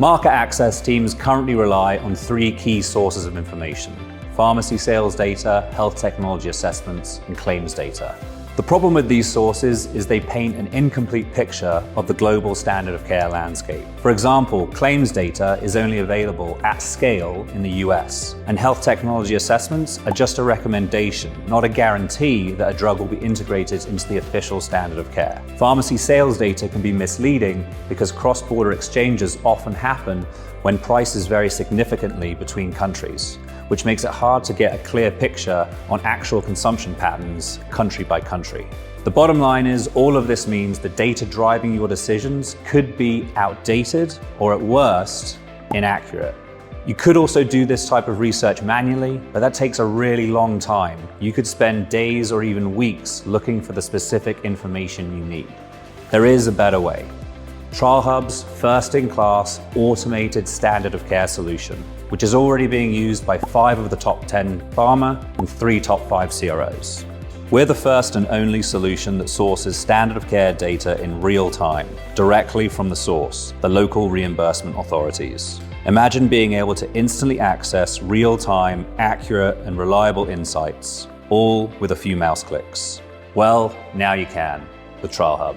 Market access teams currently rely on three key sources of information: pharmacy sales data, health technology assessments, and claims data. The problem with these sources is they paint an incomplete picture of the global standard of care landscape. For example, claims data is only available at scale in the US, and health technology assessments are just a recommendation, not a guarantee that a drug will be integrated into the official standard of care. Pharmacy sales data can be misleading because cross-border exchanges often happen when prices vary significantly between countries, which makes it hard to get a clear picture on actual consumption patterns country by country. The bottom line is all of this means the data driving your decisions could be outdated or at worst, inaccurate. You could also do this type of research manually, but that takes a really long time. You could spend days or even weeks looking for the specific information you need. There is a better way. TrialHub's first-in-class automated standard of care solution, which is already being used by 5 of the top 10 pharma and 3 top 5 CROs. We're the first and only solution that sources standard of care data in real time, directly from the source, the local reimbursement authorities. Imagine being able to instantly access real-time, accurate, and reliable insights, all with a few mouse clicks. Well, now you can with TrialHub.